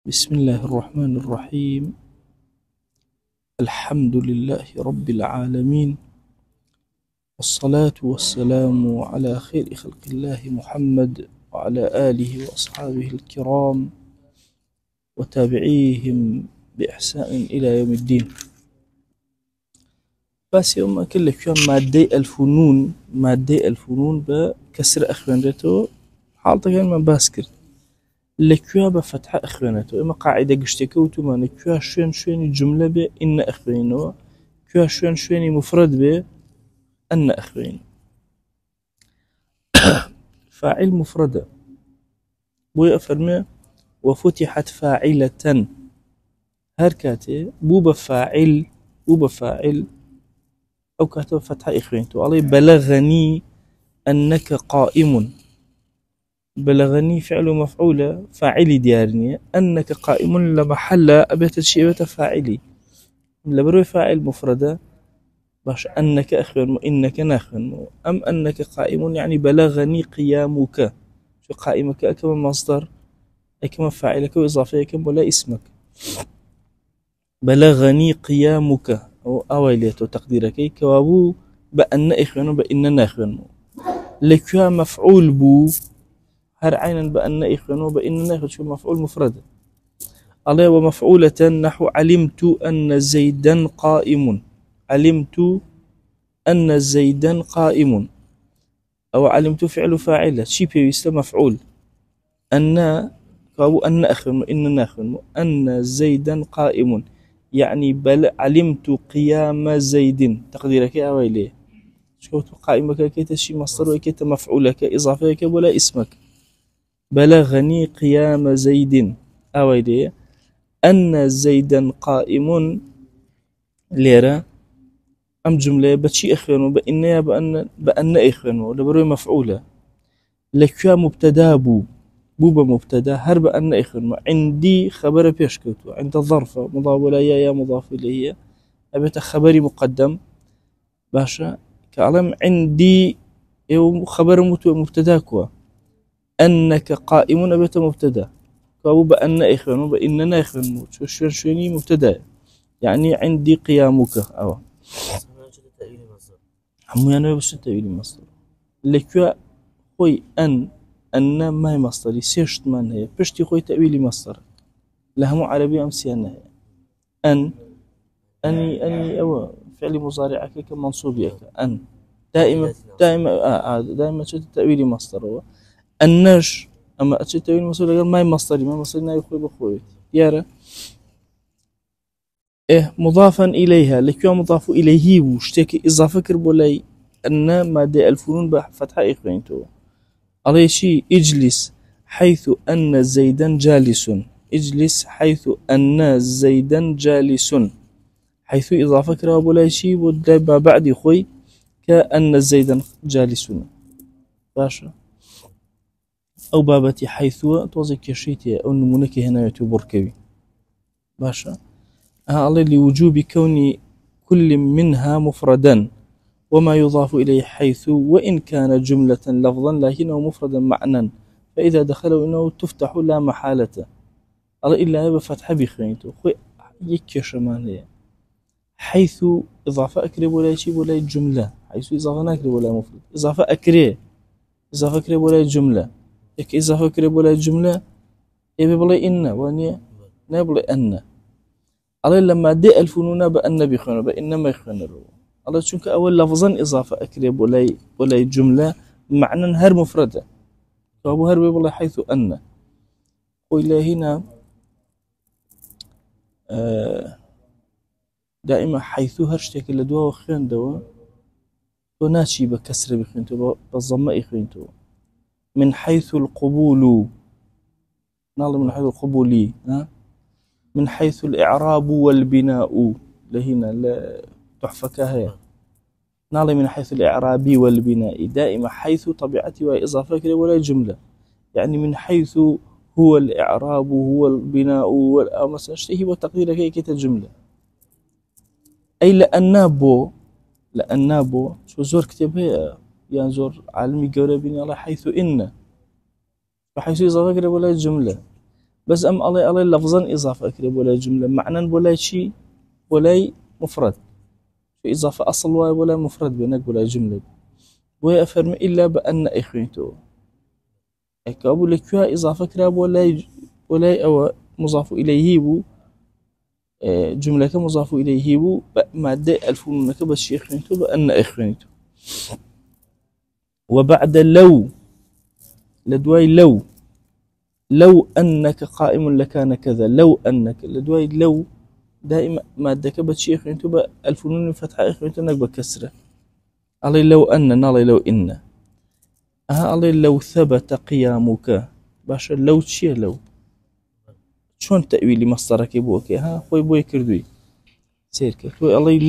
بسم الله الرحمن الرحيم. الحمد لله رب العالمين، والصلاة والسلام على خير خلق الله محمد وعلى آله وأصحابه الكرام وتابعيهم بإحسان إلى يوم الدين. بس يوم كل كان مادي الفنون بكسر أخوانته حالته كان من باسكر لكوا بفتح أخوانته. إما قاعدة قشتكوتو ما نكوا شوين جملة بإن أخوانه، كوا شوين مفرد بأن أخوانه. فاعل مفردة بوي أفرمي وفتحت فاعلة هركاتي بو بفاعل أو كاتب فتح إخوانته. علي بلغني أنك قائم، بلغني فعل مفعول فاعلي ديارني، أنك قائم لمحل أبيت الشيء فاعلي لبروي فاعل مفردة باش أنك أخبر إنك ناخن أم أنك قائم يعني بلغني قيامك. شو قائمك أكما مصدر أكما فاعلك وإضافية كم ولا اسمك. بلغني قيامك أو أوليته تقديرك كوابو بأن إخوان بإن ناخن لكوا مفعول بو هر عينا بأن إخوان وبإن ناخن شو مفعول مفرد. الله ومفعولة نحو علمت أن زيدا قائم، علمت أن زيدا قائم أو علمت فعل فاعل شي بيست مفعول أن أو أن أخن إن ناخن أن زيدا قائم يعني بل علمت قيام زيد تقديرك أويليه شكوت قائمك كيت شي مصدر وكيت مفعولك إضافيك ولا اسمك. بلغني قيام زيد أويليه أن زيدا قائم ليرة أم جملة بتشي إخوانه بإنها بأن إخوانه لبروي مفعولة لكوا مبتدا بو بمبتدا هرب أن إخوانه عندي خبر بيشكوتو عند الظرف مضاف إليه مضاف إليه أبيت خبري مقدم باشا كعلم عندي خبر مبتداكوا أنك قائم أبيت مبتدا كابو بأن إخوانه بإننا إخوانه شويني مبتدا يعني عندي قيامك أو همو يعني بس تأويل مصدر لكوا خوي أن ما هي مصدري سيشت من هي بشتي خوي تأويل مصدر لهمو عربي أمسيان هي أني أو فعل مضارعك كمنصوبيك أن دائما شت تأويل مصدر هو النج أما أشت تأويل مصدر غير ما هي مصدري ما مصدرنا يخوي بخوي يارا مضافا إليها لكوا مضاف إليه وشتك إضافة كربولاي أن مادة الفنون بفتحة إخوانته. على شيء اجلس حيث أن زيدا جالس، اجلس حيث أن زيدا جالس حيث إضافة كربولاي شيء ودابا بعد خوي كأن زيدا جالس باشا أو بابتي حيث توزي كشيتي أو نمونك هنا يتوبر كوي باشا الله لوجوب كون كل منها مفردا وما يضاف إليه حيث وإن كان جملة لفظا لكنه مفردا معنى فإذا دخلوا إنه تفتح لا محالة. الله إلا بفتح بخينته خوي يكيش ماليه حيث إضافة أكرب ولا يشيب ولا جملة حيث إضافة ناكرب ولا مفرد إضافة أكرب ولا جملة يك إضافة أكرب ولا جملة يبي بلا إن وانيا نبلا أن. الله لما دي الفنون بأن بخونه بإنما يخونه الله شونك أول لفظا إضافة أكرب ولا جملة معنى هر مفردة فأبو هر بيبلا حيث أن وإلا هنا دائما حيث هرشتك لدوا وخين دوا وناشي بكسر بخينتو بالضمة إخينتو من حيث القبول نعلم من حيث القبولي من حيث الإعراب والبناء لهنا لا تحفك هي نعلم من حيث الإعراب والبناء دائما حيث طبيعتي وإضافة كده ولا جملة يعني من حيث هو الإعراب هو البناء أو مثلا شيء هو تقدير كيكة الجملة أي لأنابو شو زور كتبه يعني زور عالمي قربيني على حيث إن فحيث إضافة كده ولا جملة بس ام الله لفظا اضافه اكري ولا جمله معنى ولا شيء ولا مفرد في اضافه اصل ولا مفرد بينك ولا جمله ويفرم الا بان اخويته اكابو لكوا اضافه كراب ولا او مضاف اليه بو جمله مضاف اليه بو ماده الفونك بس شيخ بان اخويته وبعد لدواي لو أنك قائم لكان كذا لو أنك لدواي لو دائما مادة كبت شيخ انتو الفنون فتحة انتو انك بكسرة علي لو أن علي لو إن علي لو ثبت قيامك باشا لو تشي لو شون تأويلي مصدرك بوك خوي بوي كردوي سيرك علي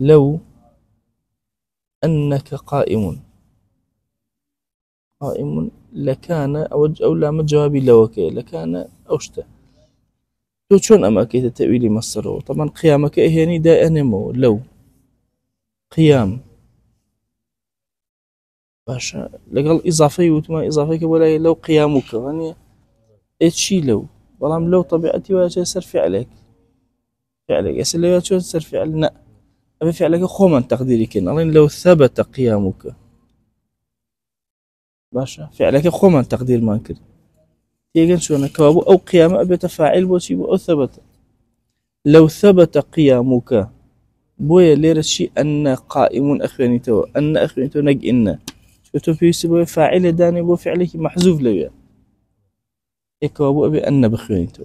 لو أنك قائم لكان أو لا مجوابي لوكي لكان أوشته تو شون أما كيت التأويلي مصدره طبعا قيامك إهاني دا أنمو لو قيام باشا لقال إضافي وتما إضافي ولا لو قيامك يعني إتشي لو والله لو طبيعتي واجه سر فعلك أسأل لو شو سر فعلنا أبي فعلك خوما تقديري كنا لو ثبت قيامك باشا فعلك خوما تقدير ما كرت تيجن شو كوابو أو قيام أبي تفاعل بوشي أو ثبت لو ثبت قيامك بويا لير شيء أن قائم أخوانيتو أن أخوانيتو نج إن شو تبيس بويا فاعل داني بو فعلك محذوف لويا كوابو أبي أن بخوانيتو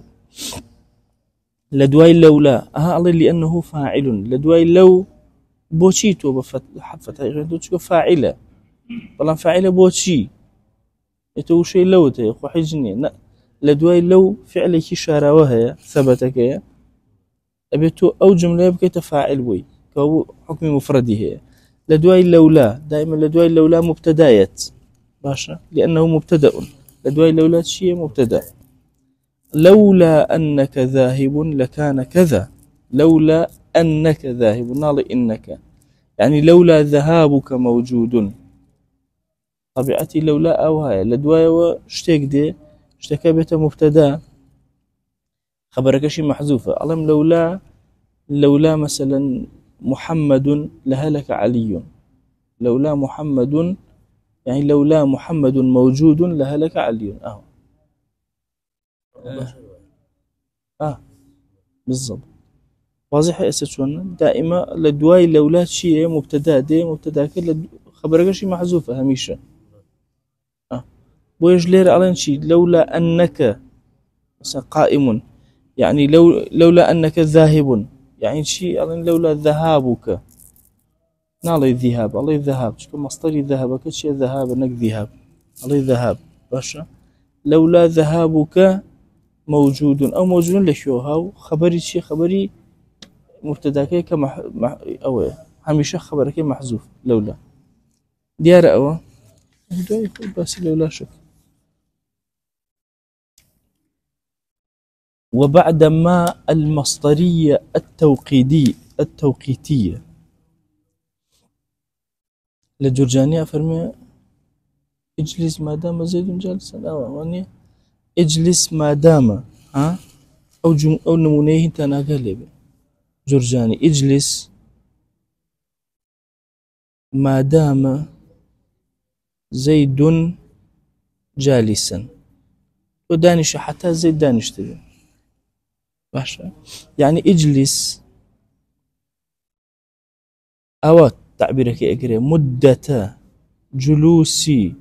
لدواي لولا الله لأنه فاعل لدواي لو بوشيتو بفتح أخوانيتو تشكو فاعلة والله فاعلة بوشي يتو شيء لو تيخو حجني لا لدواي لو فعلك شاراوها ثبتك أبيتو أو جملة بكي تفاعل بوي كو حكم مفرده هي لدواي لولا دائما لدواي لولا مبتدايت باشا لأنه مبتدأ لدواي لولا شيء مبتدأ لولا أنك ذاهب لكان كذا لولا أنك ذاهب نالي إنك يعني لولا ذهابك موجود طبيعتي لولا أو هاي لدواي واشتك دي اشتكى بيت مبتدا خبرك شيء محذوفة اللهم لولا مثلا محمد لهلك علي لولا محمد يعني لولا محمد موجود لهلك علي بالضبط واضح يا شلون دائما لدواي لولا شيء مبتدا دي مبتدا كل خبرك شيء محذوفة هميشه بويش لير على شيء لولا أنك قائم يعني لولا أنك ذاهب يعني شيء لولا ذهابك نالي الذهاب الله الذهاب شكو مصدري ذهبك شيء ذهاب انك ذهاب الله الذهاب باشا لولا ذهابك موجود او موجود لشو هاو خبري شيء خبري مبتداك او هميشه خبرك محذوف لولا ديار او بس لولا شك وبعد ما المصدرية التوقيتية لجرجانية فرمي اجلس ما دام زيد جالسا واني اجلس ما دام او نمونيه تانا قلب جرجاني اجلس ما دام زيد جالسا ودانش حتى زيد دانش تبي باشا يعني اجلس او تعبيرك اقري مدة جلوسي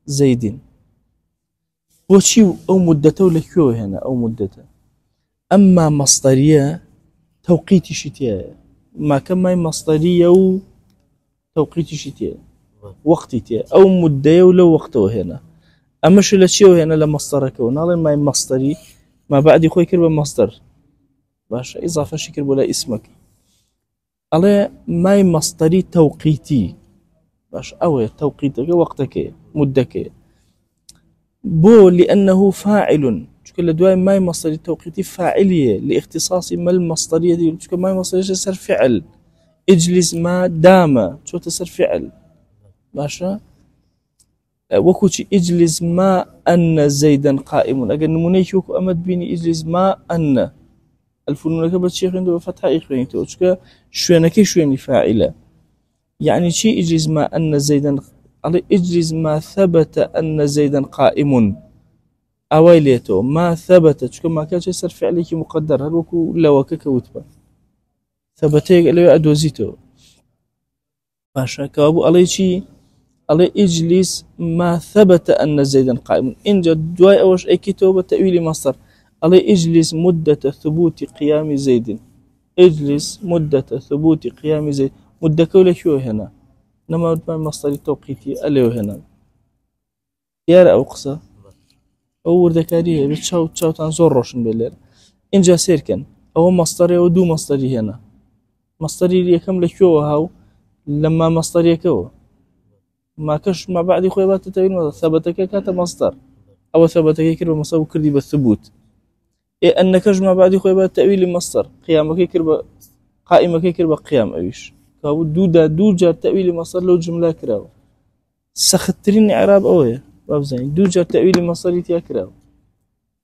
زيد وشي او مدته لكيو هنا او مدته اما مصدرية توقيتي شتيا ما كما مصدرية و توقيتي شتيا وقتي تيا او مدة ولو وقته هنا اما شو لشيو هنا لمصدرك ونالي ما مصدري ما بعد يخوي كربا مصدر باشا اضافة شكر ولا اسمك على ما مصدري توقيتي باش او توقيتك وقتك مدك بو لانه فاعل شكل دواي ما مصدري توقيتي فاعليه لاختصاص ما المصدريه دي شكل ما مصدري صار فعل اجلس ما دام شو تصير فعل باشا وكوشي اجلس ما أن زيدا قائم أجل نمونيك وكو أمد بيني اجلس ما أن الفنون كبت شيخ عنده فتحة إخواني توشك شوينك شويني فاعلة يعني شي اجلس ما أن زيدا اجلس ما ثبت أن زيدا قائم أويليتو ما ثبت شكو ما كان يصير فعلك مقدر هل وكو لا وكك وتبا ثبتيك اللي أدوزيتو باشا كوابو علي شي علي اجلس ما ثبت أن زيدا قائم إن جد دواي أوش أي كتابة تأويل مصدر علي اجلس مدة ثبوت قيام زيد اجلس مدة ثبوت قيام زيد مدة كولا شو هنا نما مصدر توقيتي أليو هنا يارا أو قصة أو ذكارية بتشاو تشاو تنزور روشن بالليل إن جا سيركن أو مصدري أو دو مصدري هنا مصدري اللي كم لشو هاو لما مصدري كو ما كش ما بعد خوي بات تتوين ثبتك كات مصدر أو ثبتك كرب مصدر كردي بالثبوت إيه أنك ما بعد خوي بات تأويل مصدر قيامك كرب قائمك كرب قيام أيش كابو دو جار تأويل مصدر لو جملة كراو سخترين إعراب أوه باب زين دو جار تأويل مصدر يتيا كراو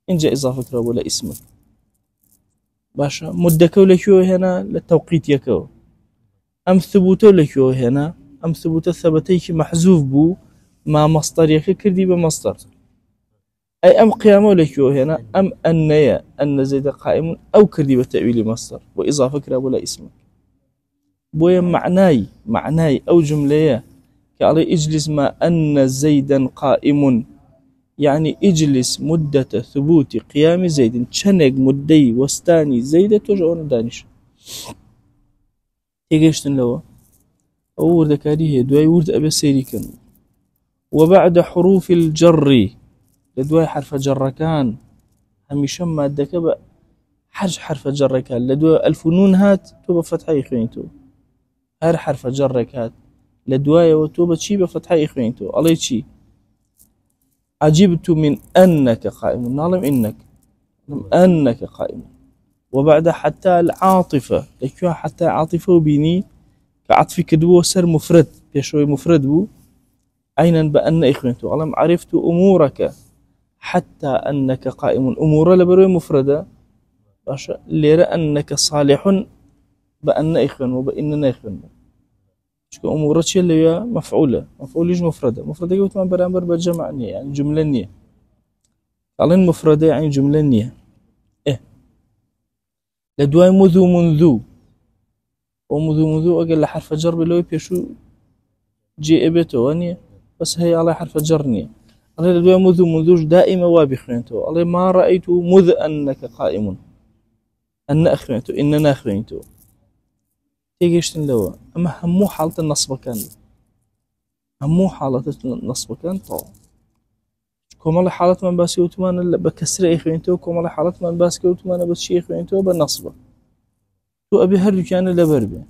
إن جاء إضافة كراو ولا اسمك باشا مدكو لشو هنا للتوقيت يكو أم ثبوتو لشو هنا أم ثبوت ثبتيك محذوف بو ما مصدر يك كردي بمصدر أي أم قيامه لشو هنا أم أنيا أن زيد قائم أو كردي بتأويل مصدر وإضافة كراو ولا اسمك بويا معناي أو جملة كعلي اجلس ما أن زيدا قائم يعني اجلس مدة ثبوت قيام زيد شنق مدي وستاني زيد ترجعون دانش تيجيشتن لو أو ورد كاريه دواي ورد أبي سيري كان وبعد حروف الجر لدواي حرف جر كان هميشم مادة كبا حرف جر كان لدواي الفنون هات توبة فتحة يخوينتو هر حرف جر كات لدواي وتوبة شي بفتحة يخوينتو الله يشي عجبت من أنك قائم نعلم أنك قائم وبعد حتى العاطفة لكوا حتى عاطفة بيني كعطف كدو سر مفرد بيشوي مفرد بو عينا بأن إخوانتو علم عرفت أمورك حتى أنك قائم أمور لبروي مفردة باشا ليرى أنك صالح بأن إخوان وبإننا إخوان شكو أمورات شي اللي هي مفعولة يجي مفردة قلت ما برامبر بالجمع نية يعني جملة نية قالين مفردة يعني جملة نية إيه لدواي منذ ومنذ أقل حرف جر بلوي بيشو جي إبتو وانية بس هي على حرف جر نية الله لدواي منذ دائما وابي خينتو الله ما رأيت مذ أنك قائم أن أخوينتو إننا أخوينتو تيجيشتن لوا أما همو حالة النصب كان طو كمال حالة من باسكي وتمان بكسر إخوينتو كمال حالة من باسكي وتمان بس شي إخوينتو بالنصب تو أبي هر كان لبربي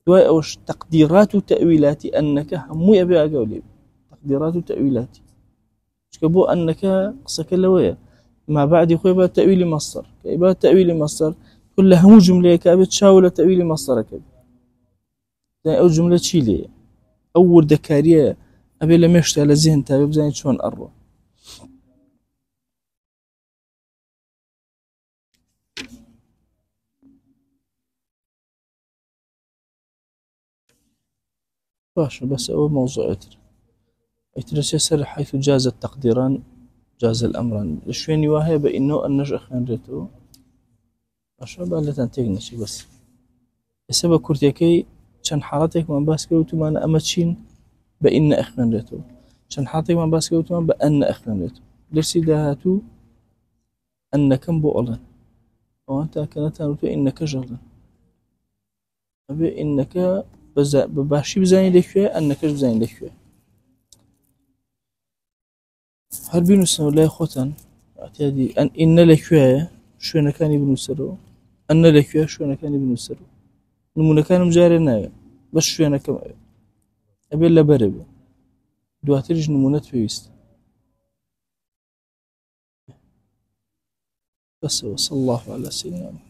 دواي أوش تقديرات وتأويلات أنك همو أبي أقولي تقديرات وتأويلات شكبو أنك قصك اللوية ما بعد يخوي بها تأويل مصدر كيبها تأويل مصدر كل همو جملة كابت تشاول تأويل مصدر كابت أو جملة تشيلية أو وردكارية أبي لم يشتغل الذهن تابع بزين شلون أروى باشا بس أول موضوع اترس يسر حيث جاز التقديران جاز الأمران شوين يواهي بإنه النجأ خان ريتو باشا بالتان تيغنشي بس السبب كورتيكي شان حالتك من باسكي وتمان أمتشين بإن أخوان ريتو شان حالتك من باسكي وتمان بأن أخوان ريتو درسي دهاتو أنك بؤلا وأنت كانت نوتو إنك جغلا أبي إنك باشي بزاني لشوية أنك بزاني لشوية هل بنوسر لا خوتن اعتيادي أن إن لشوية شو نكاني بنوسرو أن لشوية شو نكاني بنوسرو نمونا كان مجارنا بس شو نكم أبي إلا بربي دواترج نمونات فيست بس وصلى الله على سيدنا محمد.